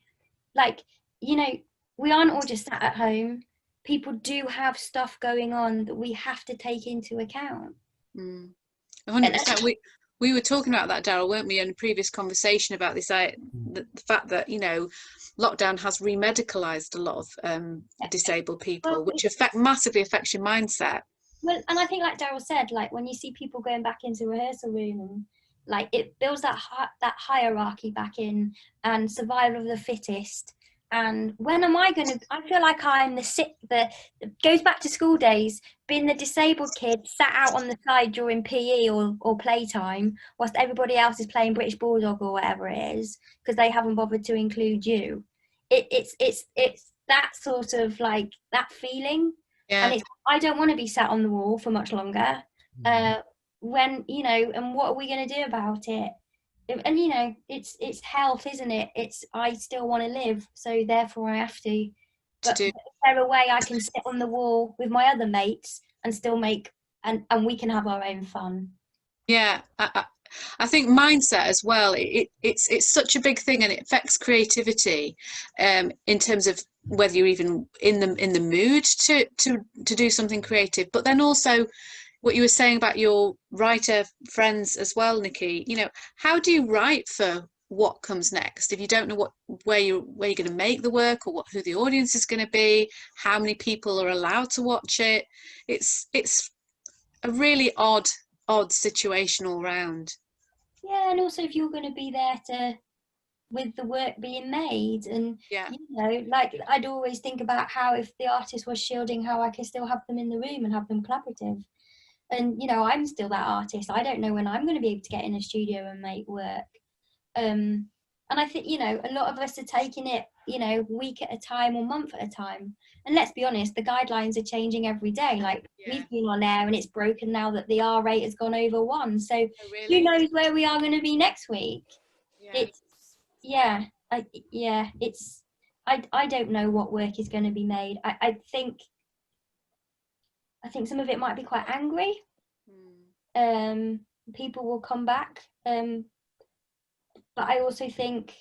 Like, you know, we aren't all just sat at home. People do have stuff going on that we have to take into account. 100%. We were talking about that, Daryl, weren't we, in a previous conversation about this, the fact that, you know, lockdown has remedicalized a lot of disabled people, which massively affects your mindset. Well, and I think, like Daryl said, like when you see people going back into rehearsal room, and like it builds that hierarchy back in, and survival of the fittest. And when am I feel like I'm goes back to school days, being the disabled kid sat out on the side during PE or playtime, whilst everybody else is playing British Bulldog or whatever it is, because they haven't bothered to include you. It's that sort of like that feeling. Yeah. And I don't want to be sat on the wall for much longer. When, you know, and what are we going to do about it? And, you know, it's health, isn't it? I still want to live, so therefore I have to. But is there a way I can sit on the wall with my other mates and still make, and we can have our own fun? Yeah, I think mindset as well. It's such a big thing, and it affects creativity, in terms of whether you're even in the mood to do something creative. But then also, what you were saying about your writer friends as well, Nikki. You know, how do you write for what comes next if you don't know where you're going to make the work, or who the audience is going to be, how many people are allowed to watch it? It's a really odd situation all round. Yeah, and also if you're going to be there with the work being made, and yeah, you know, like I'd always think about how if the artist was shielding, how I can still have them in the room and have them collaborative. And you know, I'm still that artist. I don't know when I'm going to be able to get in a studio and make work. And I think, a lot of us are taking it, week at a time or month at a time. And let's be honest, the guidelines are changing every day. Like, Yeah. we've been on air and it's broken now that the R rate has gone over 1. So Oh, really? who knows where we are going to be next week? Yeah. I don't know what work is going to be made. I think some of it might be quite angry. People will come back. But I also think,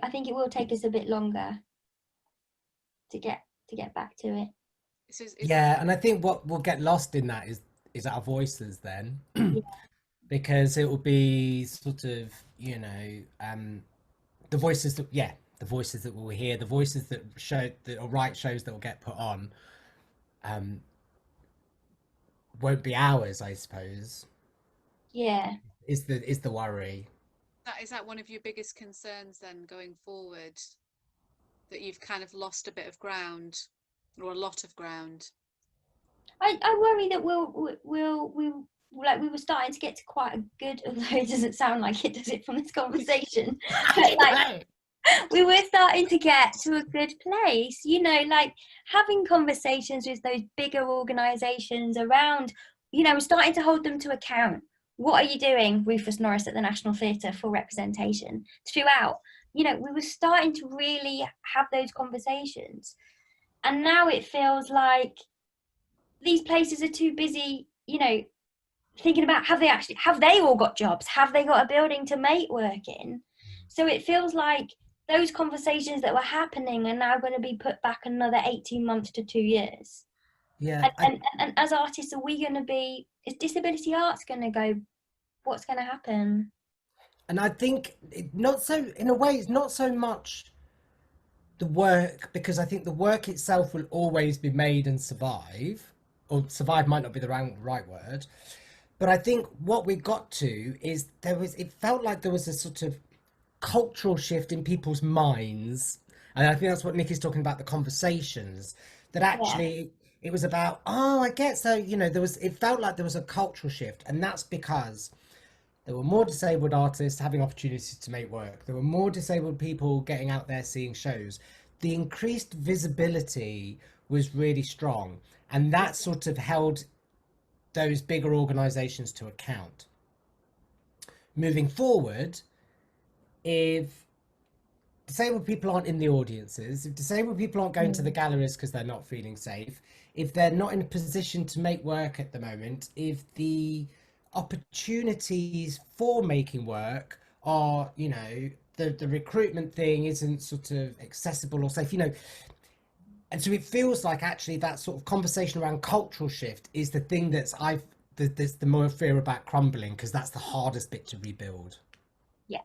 I think it will take us a bit longer to get back to it. Yeah, and I think what will get lost in that is our voices then, because it will be sort of, the voices that we'll hear, the voices that write shows that will get put on, won't be ours, I suppose. Yeah. Is the worry. Is that one of your biggest concerns then going forward? That you've kind of lost a bit of ground, or a lot of ground? I worry that we were starting to get to quite a good, although it doesn't sound like it, does it, from this conversation? But like, we were starting to get to a good place, like having conversations with those bigger organisations around, starting to hold them to account. What are you doing, Rufus Norris, at the National Theatre for representation throughout? We were starting to really have those conversations. And now it feels like these places are too busy, thinking about, have they all got jobs? Have they got a building to make work in? So it feels like those conversations that were happening are now going to be put back another 18 months to 2 years. Yeah. And as artists, is disability arts going to go, what's going to happen? And I think in a way, it's not so much the work, because I think the work itself will always be made and survive, or survive might not be the right word. But I think what we got to is it felt like there was a sort of cultural shift in people's minds. And I think that's what Nikki's talking about, the conversations, that actually it was about, I get, so, it felt like there was a cultural shift. And that's because there were more disabled artists having opportunities to make work. There were more disabled people getting out there seeing shows. The increased visibility was really strong. And that sort of held those bigger organisations to account. Moving forward, if disabled people aren't in the audiences, if disabled people aren't going to the galleries because they're not feeling safe, if they're not in a position to make work at the moment, if the opportunities for making work are, the recruitment thing isn't sort of accessible or safe, and so it feels like actually that sort of conversation around cultural shift is the thing there's the more fear about crumbling, because that's the hardest bit to rebuild. Yeah.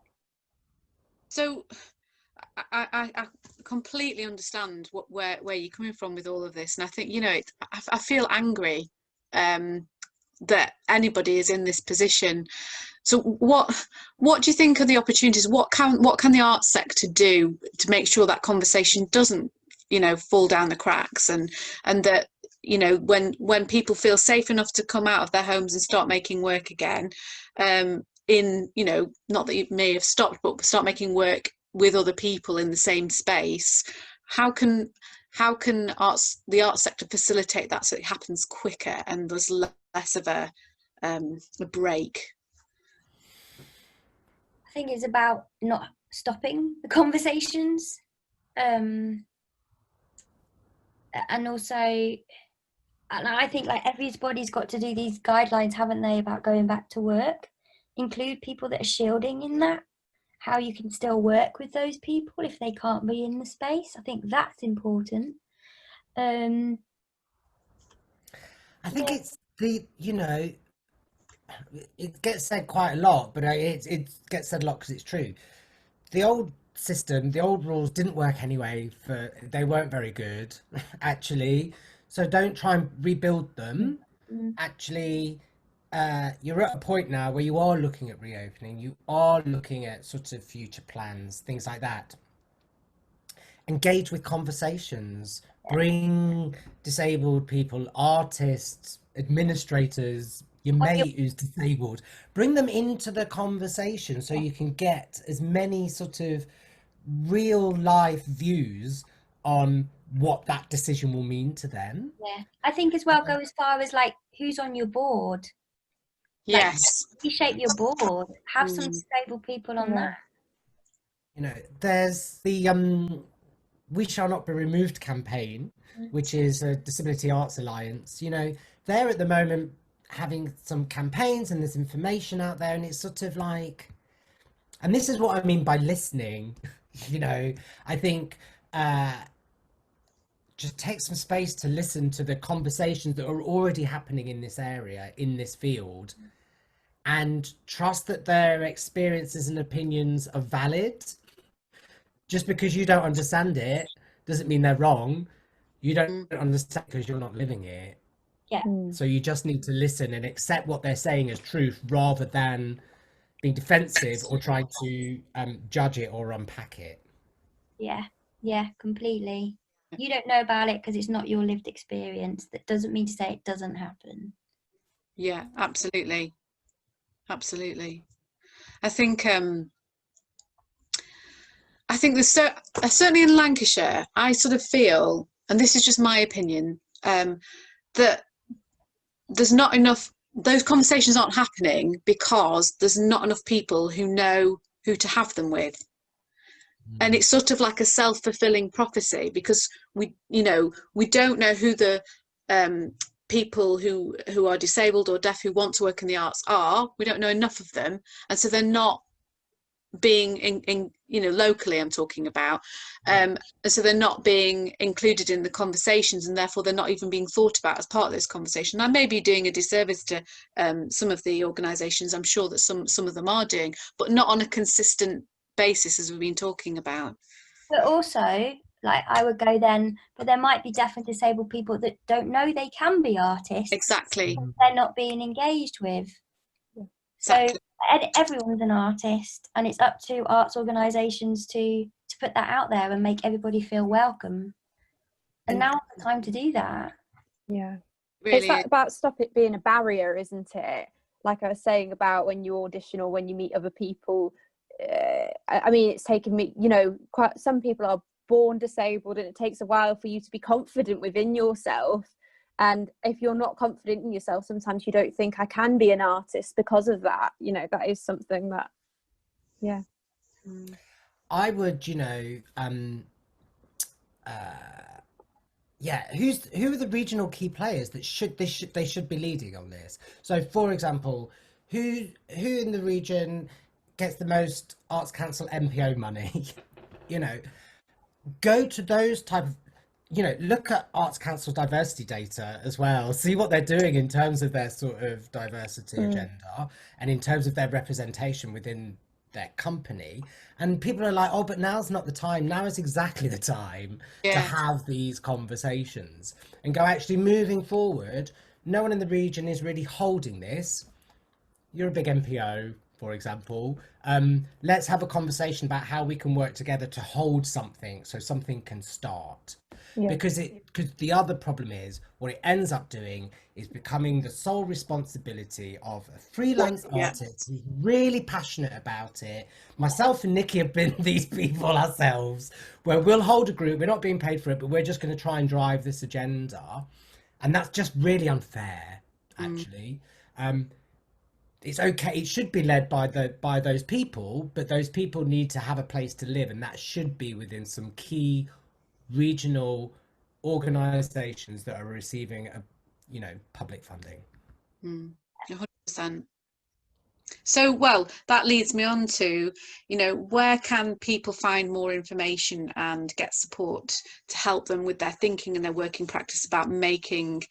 So I completely understand where you're coming from with all of this, and I think I feel angry that anybody is in this position. So what do you think are the opportunities? What can the arts sector do to make sure that conversation doesn't fall down the cracks, and that when people feel safe enough to come out of their homes and start making work again, not that you may have stopped, but start making work with other people in the same space, how can the arts sector facilitate that so it happens quicker and there's less of a break? I think it's about not stopping the conversations, and also, and I think like everybody's got to do these guidelines, haven't they, about going back to work, include people that are shielding in that, how you can still work with those people if they can't be in the space. I think that's important. I think it's it gets said quite a lot, but it gets said a lot because it's true. The old system, the old rules didn't work anyway. They weren't very good, actually. So don't try and rebuild them. Actually, you're at a point now where you are looking at reopening. You are looking at sort of future plans, things like that. Engage with conversations. Bring disabled people, artists, administrators, your On your- mate who's disabled. Bring them into the conversation so you can get as many sort of real life views on what that decision will mean to them. Yeah, I think as well, go as far as like who's on your board. Like, Yes. reshape your board. Have some Mm. disabled people on Yeah. that. You know, there's the We Shall Not Be Removed campaign, which is a Disability Arts Alliance. You know, they're at the moment having some campaigns and there's information out there, and it's sort of like, and this is what I mean by listening. You know, I think just take some space to listen to the conversations that are already happening in this area, in this field, and trust that their experiences and opinions are valid. Just because you don't understand it doesn't mean they're wrong. You don't understand because you're not living it. Mm. So you just need to listen and accept what they're saying as truth rather than being defensive or trying to judge it or unpack it. Yeah, completely. You don't know about it because it's not your lived experience. That doesn't mean to say it doesn't happen. Yeah, absolutely. Absolutely. I think there's certainly in Lancashire, I sort of feel, and this is just my opinion, that there's not enough, those conversations aren't happening because there's not enough people who know who to have them with. And it's sort of like a self-fulfilling prophecy because we don't know who the people who are disabled or deaf who want to work in the arts are. We don't know enough of them, and so they're not being in locally I'm talking about, and so they're not being included in the conversations, and therefore they're not even being thought about as part of this conversation. I may be doing a disservice to some of the organisations. I'm sure that some of them are doing, but not on a consistent basis as we've been talking about. But also, like, I would go then, but there might be deaf and disabled people that don't know they can be artists. Exactly. They're not being engaged with. Exactly. So everyone's an artist, and it's up to arts organisations to put that out there and make everybody feel welcome. And now's the time to do that. Yeah. Really It's that about stop it being a barrier, isn't it? Like I was saying about when you audition or when you meet other people. I mean, it's taken me, quite some people are born disabled and it takes a while for you to be confident within yourself. And if you're not confident in yourself, sometimes you don't think I can be an artist because of that. That is something that, yeah. I would, who are the regional key players that they should be leading on this? So, for example, who in the region gets the most Arts Council MPO money? Go to those type of, look at Arts Council diversity data as well. See what they're doing in terms of their sort of diversity agenda and in terms of their representation within their company. And people are like, oh, but now's not the time. Now is exactly the time to have these conversations and go, actually moving forward. No one in the region is really holding this. You're a big MPO, for example. Let's have a conversation about how we can work together to hold something so something can start. Yeah. Because the other problem is what it ends up doing is becoming the sole responsibility of a freelance artist who's really passionate about it. Myself and Nikki have been these people ourselves, where we'll hold a group, we're not being paid for it, but we're just going to try and drive this agenda. And that's just really unfair, actually. It's okay, it should be led by those people, but those people need to have a place to live, and that should be within some key regional organizations that are receiving public funding. 100%. So, well, that leads me on to, where can people find more information and get support to help them with their thinking and their working practice about making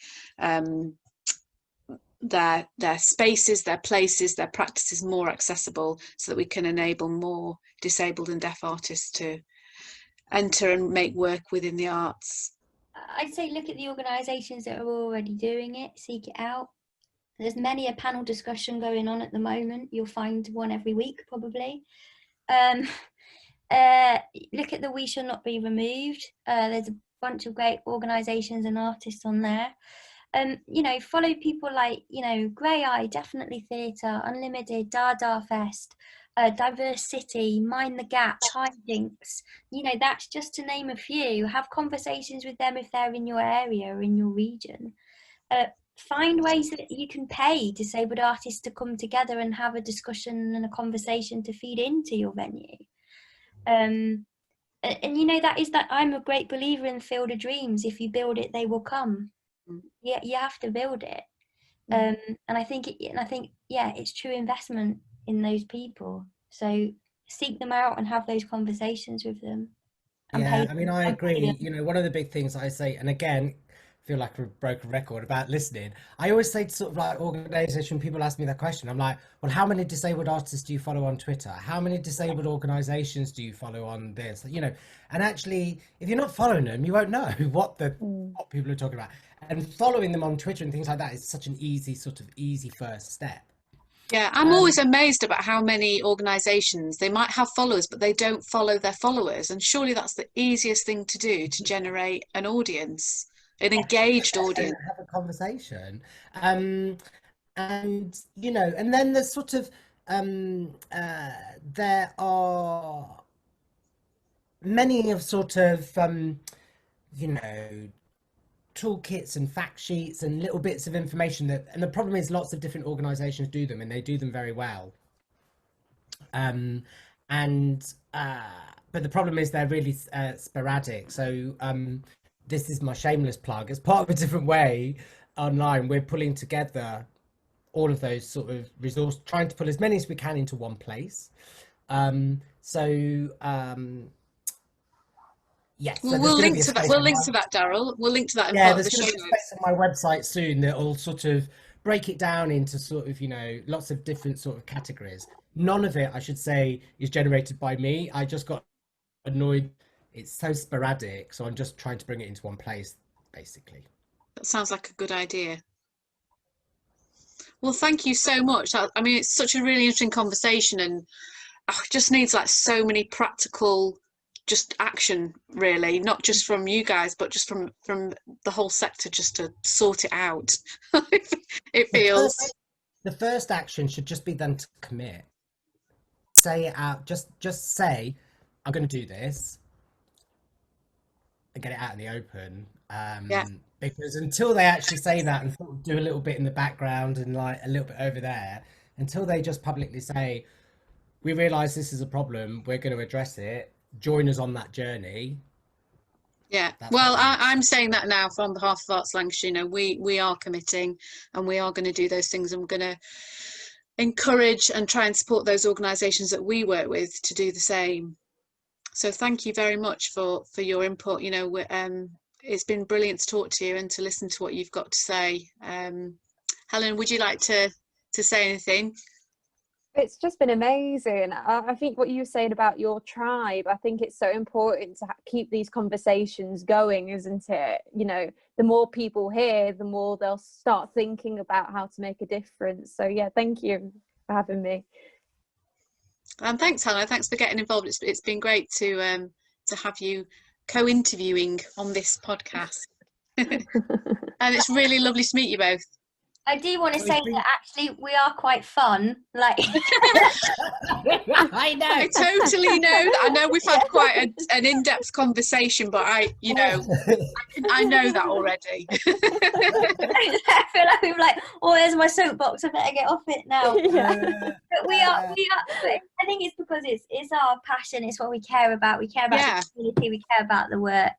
their spaces, their places, their practices more accessible, so that we can enable more disabled and deaf artists to enter and make work within the arts? I'd say look at the organisations that are already doing it, seek it out. There's many a panel discussion going on at the moment. You'll find one every week, probably. Look at the We Shall Not Be Removed. There's a bunch of great organisations and artists on there. You know, follow people like, you know, Grey Eye, Definitely Theatre, Unlimited, Dada Fest, Diverse City, Mind the Gap, Hijinks. You know, that's just to name a few. Have conversations with them if they're in your area or in your region. Find ways that you can pay disabled artists to come together and have a discussion and a conversation to feed into your venue. And you know, that I'm a great believer in Field of Dreams. If you build it, they will come. Yeah, you have to build it. And I think it's true investment in those people. So seek them out and have those conversations with them. Yeah, I mean, I agree. You know, one of the big things I say, and again, I feel like a broken record about listening. I always say to sort of like organization, people ask me that question. I'm like, well, how many disabled artists do you follow on Twitter? How many disabled organizations do you follow on this? You know, and actually, if you're not following them, you won't know what people are talking about. And following them on Twitter and things like that is such an easy first step. Yeah, I'm always amazed about how many organisations, they might have followers, but they don't follow their followers. And surely that's the easiest thing to do to generate an audience, an engaged audience. Have a conversation. And, you know, and then there's sort of, there are many of sort of, you know, toolkits and fact sheets and little bits of information that, and the problem is lots of different organizations do them and they do them very well. But the problem is they're really sporadic. So this is my shameless plug. As part of a different way online, we're pulling together all of those sort of resources, trying to pull as many as we can into one place. Yes, well, we'll link to that. We'll link to that, Daryl. We'll link to that in part of the show notes. There's space on my website soon that'll sort of break it down into sort of, you know, lots of different sort of categories. None of it, I should say, is generated by me. I just got annoyed. It's so sporadic, so I'm just trying to bring it into one place, basically. That sounds like a good idea. Well, thank you so much. I mean, it's such a really interesting conversation, and it just needs like so many practical just action, really, not just from you guys, but just from the whole sector, just to sort it out. It feels the first action should just be then to commit, say it out, just say I'm going to do this and get it out in the open. Because until they actually say that and sort of do a little bit in the background and like a little bit over there, until they just publicly say, we realize this is a problem, we're going to address it, join us on that journey. Yeah, well, I'm saying that now on behalf of Arts Lancashire. You know, we are committing and we are going to do those things, and we're going to encourage and try and support those organisations that we work with to do the same. So thank you very much for your input. You know, it's been brilliant to talk to you and to listen to what you've got to say. Helen, would you like to say anything? It's just been amazing. I think what you were saying about your tribe, I think it's so important to keep these conversations going, isn't it? You know, the more people hear, the more they'll start thinking about how to make a difference. So yeah, thank you for having me. And thanks, Helen. Thanks for getting involved. It's been great to have you co-interviewing on this podcast. And it's really lovely to meet you both. I do want to say that actually we are quite fun. Like I know. I totally know that. I know we've had quite an in-depth conversation, but I know that already. I feel like we're like, oh, there's my soapbox. I better get off it now. But we are. I think it's because it's our passion. It's what we care about. We care about the community. We care about the work.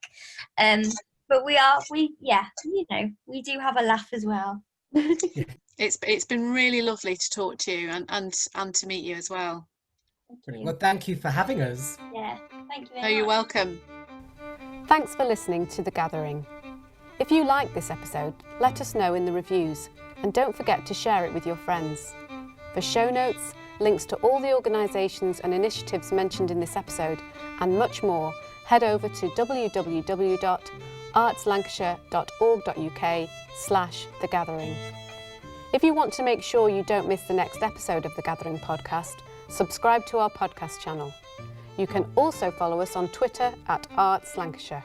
But we do have a laugh as well. It's been really lovely to talk to you and to meet you as well. Thank you. Well, thank you for having us. Yeah, thank you very much. You're welcome. Thanks for listening to The Gathering. If you like this episode, let us know in the reviews, and don't forget to share it with your friends. For show notes, links to all the organisations and initiatives mentioned in this episode, and much more, head over to www.artslancashire.org.uk/The Gathering. If you want to make sure you don't miss the next episode of The Gathering podcast, subscribe to our podcast channel. You can also follow us on Twitter @Arts Lancashire.